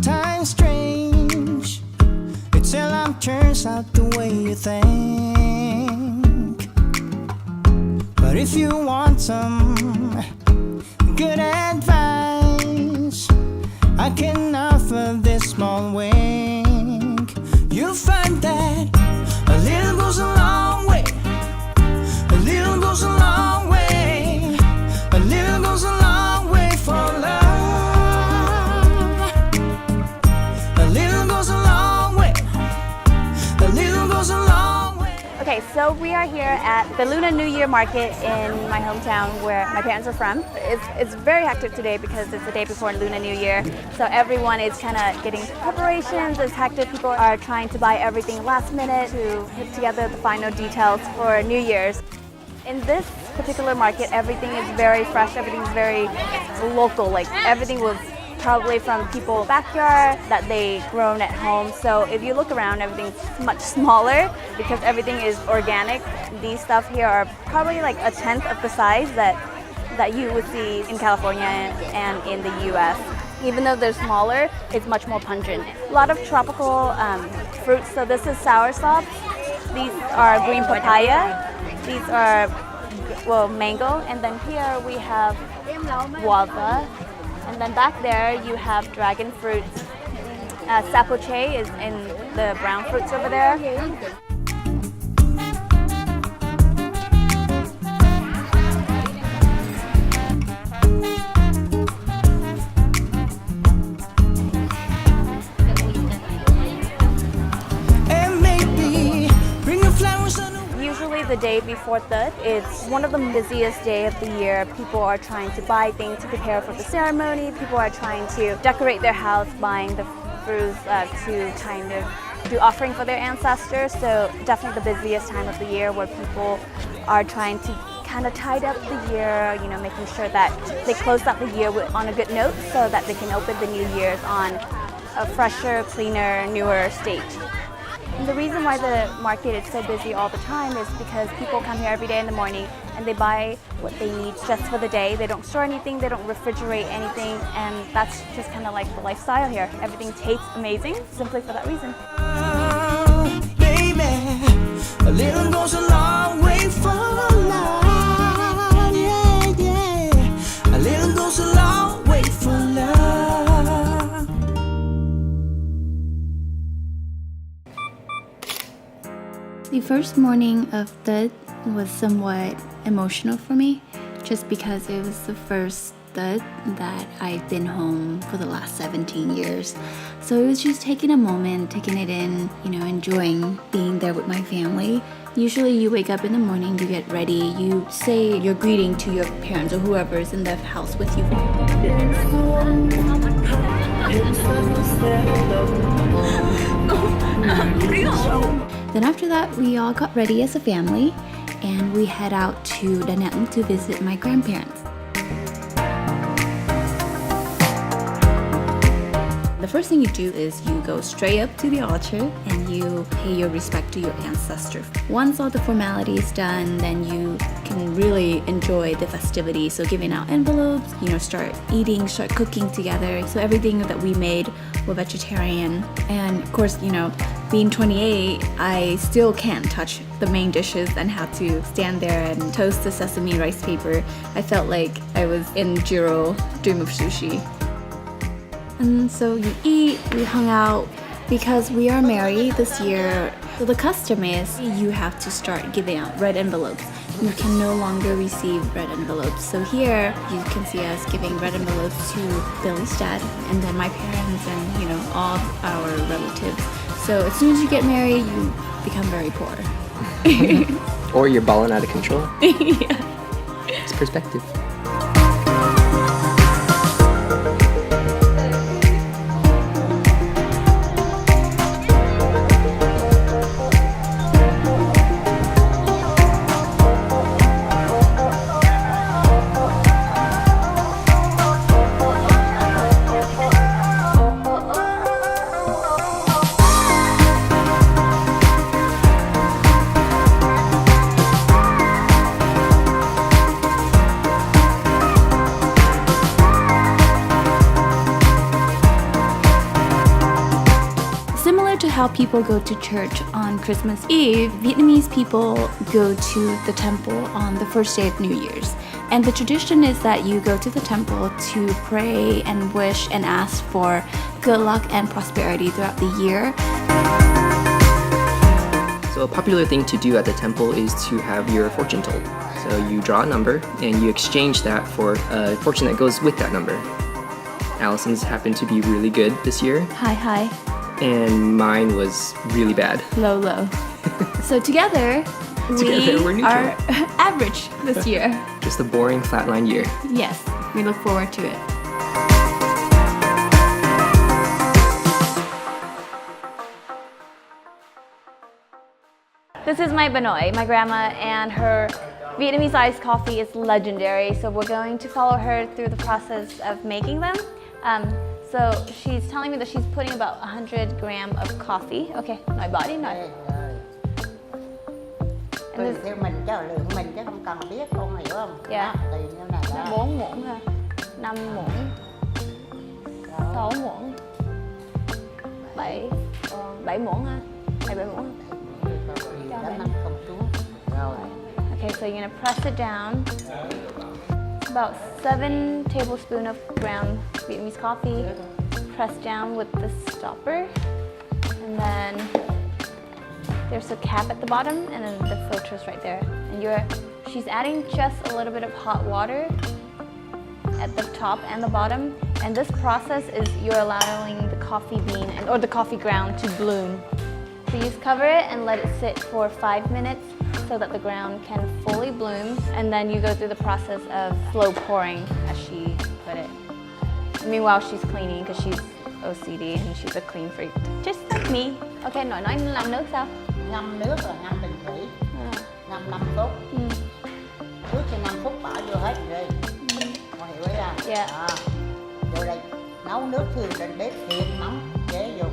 sometimes strange. It seldom turns out the way you think. But if you want some good advice, I can offer this small wink. You'll find that a little goes a long way. A little goes a long way. A little goes a long way for love. A little goes a long way. A little goes a long way. Okay, so we are here at the LUNAR New Year market in my hometown where my parents are from. It's very hectic today because it's the day before LUNAR New Year. So everyone is kind of getting preparations. It's hectic. People are trying to buy everything last minute to put together the final details for New Year's. In this particular market, everything is very fresh. Everything's very local. Like everything was probably from people's backyard that they grown at home. So if you look around, everything's much smaller because everything is organic. These stuff here are probably like a tenth of the size that you would see in California and in the US. Even though they're smaller, it's much more pungent. A lot of tropical fruits. So this is soursops. These are green papaya. These are, well, mango. And then here we have guava. And then back there you have dragon fruit. Sapoche is in the brown fruits over there. Usually the day before Tet, it's one of the busiest days of the year. People are trying to buy things to prepare for the ceremony. People are trying to decorate their house, buying the fruits to kind of do offering for their ancestors. So definitely the busiest time of the year where people are trying to kind of tide up the year, you know, making sure that they close out the year on a good note so that they can open the New Year's on a fresher, cleaner, newer state. And the reason why the market is so busy all the time is because people come here every day in the morning and they buy what they need just for the day. They don't store anything, they don't refrigerate anything, and that's just kind of like the lifestyle here. Everything tastes amazing simply for that reason. Baby, a little goes a long way for love. Yeah, yeah. A little goes a long way for love. The first morning of Tet was somewhat emotional for me, just because it was the first Tet that I've been home for the last 17 years. So it was just taking a moment, taking it in, you know, enjoying being there with my family. Usually you wake up in the morning, you get ready, you say your greeting to your parents or whoever is in the house with you. Then after that, we all got ready as a family and we head out to Da Nang to visit my grandparents. The first thing you do is you go straight up to the altar and you pay your respect to your ancestors. Once all the formalities done, then you can really enjoy the festivities. So giving out envelopes, you know, start eating, start cooking together. So everything that we made were vegetarian. And of course, you know, being 28, I still can't touch the main dishes and had to stand there and toast the sesame rice paper. I felt like I was in Jiro Dream of Sushi. And so you eat, we hung out. Because we are married this year, so the custom is you have to start giving out red envelopes. You can no longer receive red envelopes. So here you can see us giving red envelopes to Billy's dad and then my parents and, you know, all our relatives. So as soon as you get married, you become very poor. Or you're balling out of control. Yeah. It's perspective. how people go to church on Christmas Eve, Vietnamese people go to the temple on the first day of New Year's. And the tradition is that you go to the temple to pray and wish and ask for good luck and prosperity throughout the year. So a popular thing to do at the temple is to have your fortune told. So you draw a number and you exchange that for a fortune that goes with that number. Allison's happened to be really good this year, High. and mine was really bad. Low. So together Together, we're neutral. are average this year. Just a boring flatline year. Yes, we look forward to it. This is my Banoi, my grandma, and her Vietnamese iced coffee is legendary, so we're going to follow her through the process of making them. So she's telling me that she's putting about 100 grams of coffee. Okay, nói bỏ đi nói. Tùy theo mình chứ lượng mình chứ không cần biết, con hiểu không? Dạ. Đó, tùy như này đó. 4 muỗng thôi, 5 muỗng, 6 muỗng, 7 muỗng ha, 7 muỗng. Nhiều lắm ăn không xuống. Rồi. Okay, so you're gonna press it down. About 7 tablespoons of ground Vietnamese coffee. Press down with the stopper, and then there's a cap at the bottom, and then the filter's right there. And she's adding just a little bit of hot water at the top and the bottom. And this process is you're allowing the coffee bean or the coffee ground to bloom. So you just cover it and let it sit for 5 minutes so that the ground can fully bloom. And then you go through the process of slow pouring, as she put it. Meanwhile, she's cleaning because she's OCD and she's a clean freak, just like me. Okay, nói làm nước sao? Ngâm nước là ngâm bình thủy. Ngâm 5 phút. Trước khi 5 phút bỏ vô hết rồi đi. Con hiểu ý không? Dạ. Đó. Vô đây nấu nước thường trên bếp thiệt nóng, chế vô.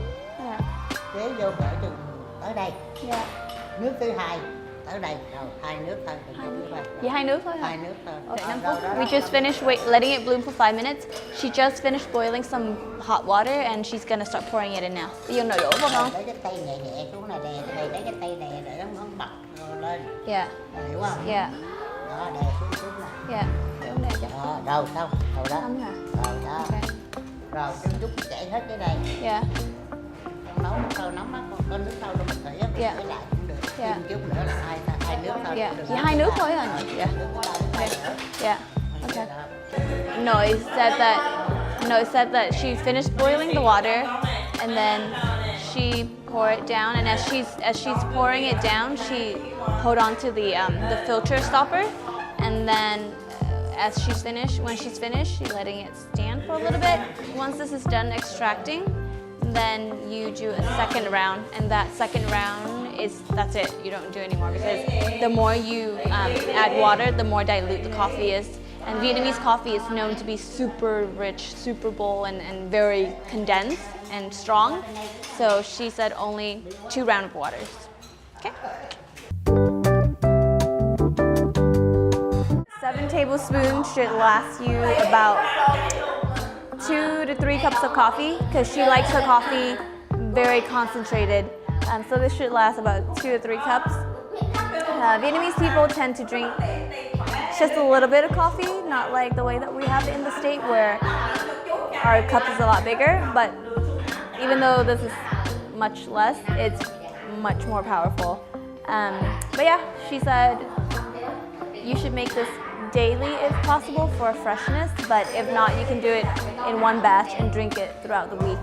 Chế vô cỡ chừng tới đây. Yeah. Nước thứ hai tới đây, rồi 2 nước thôi. Chỉ 2 nước thôi hả? 2 nước thôi. Okay, 5 phút. We just finished letting it bloom for 5 minutes. She just finished boiling some hot water and she's gonna start pouring it in now. Bây giờ nồi đổ vào không? Lấy cái tay nhẹ nhẹ xuống này, đè cái này, lấy cái tay đè để nó bật lên. Yeah. Hiểu không? Yeah. Đó, đè xuống này. Yeah. Đúng đây chứ. Rồi xong, rồi đó. Xong hả? Rồi đó. Okay. Rồi chút chảy hết cái này. Yeah. Con nấu nước sôi nóng á, con nước sôi trong bình thủy á, Yeah. chảy lại cũng được. Yeah. Thêm chút nữa là hai nước thôi. Yeah. cũng được. Chỉ 2 nước thôi hả? Yeah. Yeah. Okay. NOIS said that she finished boiling the water and then she poured it down, and as she's pouring it down, she hold on to the filter stopper, and then when she's finished, she's letting it stand for a little bit. Once this is done extracting, then you do a second round, and that second round that's it. You don't do anymore because the more you add water, the more dilute the coffee is. And Vietnamese coffee is known to be super rich, super bold, and very condensed and strong. So she said only 2 rounds of waters. Okay. 7 tablespoons should last you about 2 to 3 cups of coffee because she likes her coffee very concentrated. So this should last about 2 or 3 cups. Vietnamese people tend to drink just a little bit of coffee, not like the way that we have it in the state where our cup is a lot bigger, but even though this is much less, it's much more powerful. But yeah, she said you should make this daily if possible for freshness, but if not, you can do it in one batch and drink it throughout the week.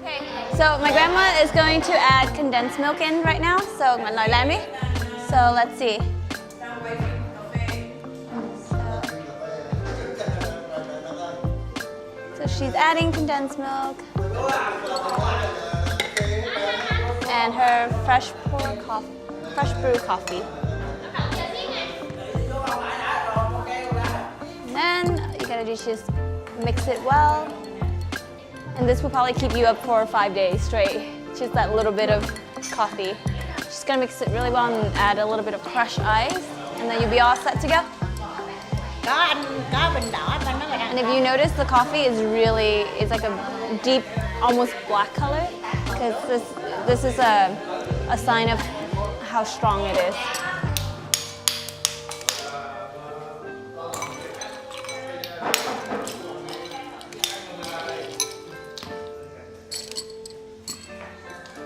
Okay, so my grandma is going to add condensed milk in right now, so nói làm đi. So let's see. So she's adding condensed milk and her fresh brew coffee. And then you gotta just mix it well. And this will probably keep you up 4 or 5 days straight. Just that little bit of coffee. Just gonna mix it really well and add a little bit of crushed ice, and then you'll be all set to go. And if you notice, the coffee is like a deep, almost black color, because This is a sign of how strong it is.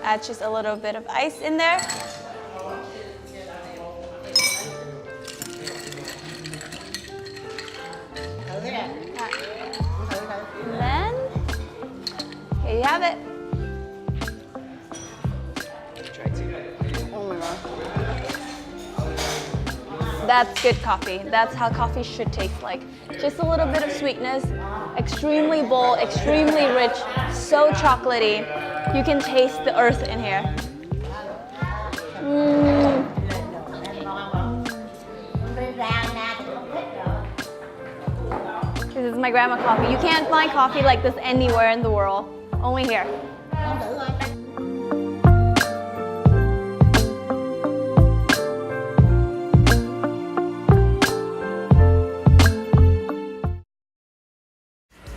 Add just a little bit of ice in there. And then, here you have it. Oh my God. That's good coffee. That's how coffee should taste like. Just a little bit of sweetness, extremely bold, extremely rich, so chocolatey. You can taste the earth in here. This is my grandma coffee. You can't find coffee like this anywhere in the world. Only here.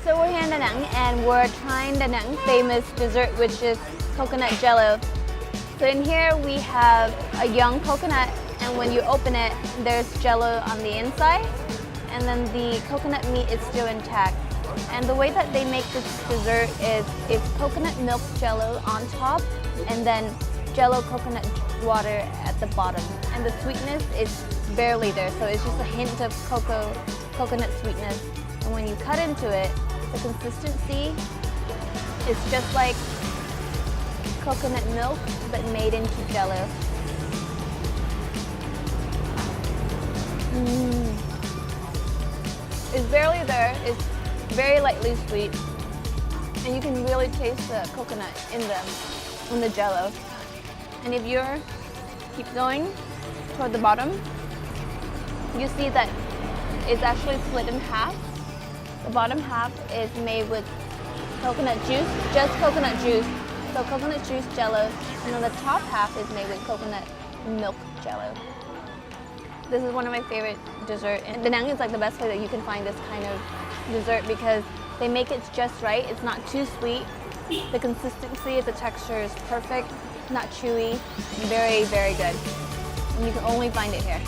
So we're here in Da Nang and we're trying Da Nang famous dessert, which is coconut jello. So in here we have a young coconut, and when you open it, there's jello on the inside, and then the coconut meat is still intact. And the way that they make this dessert is it's coconut milk jello on top, and then jello coconut water at the bottom. And the sweetness is barely there, so it's just a hint of coconut sweetness. And when you cut into it, the consistency is just like coconut milk, but made into jello. It's barely there, it's very lightly sweet, and you can really taste the coconut in the jello. And if you keep going toward the bottom, you see that it's actually split in half. The bottom half is made with coconut juice, just coconut juice. So coconut juice jello, and then the top half is made with coconut milk jello. This is one of my favorite desserts. And Da Nang is like the best way that you can find this kind of dessert because they make it just right. It's not too sweet. The consistency of the texture is perfect, not chewy, very, very good. And you can only find it here.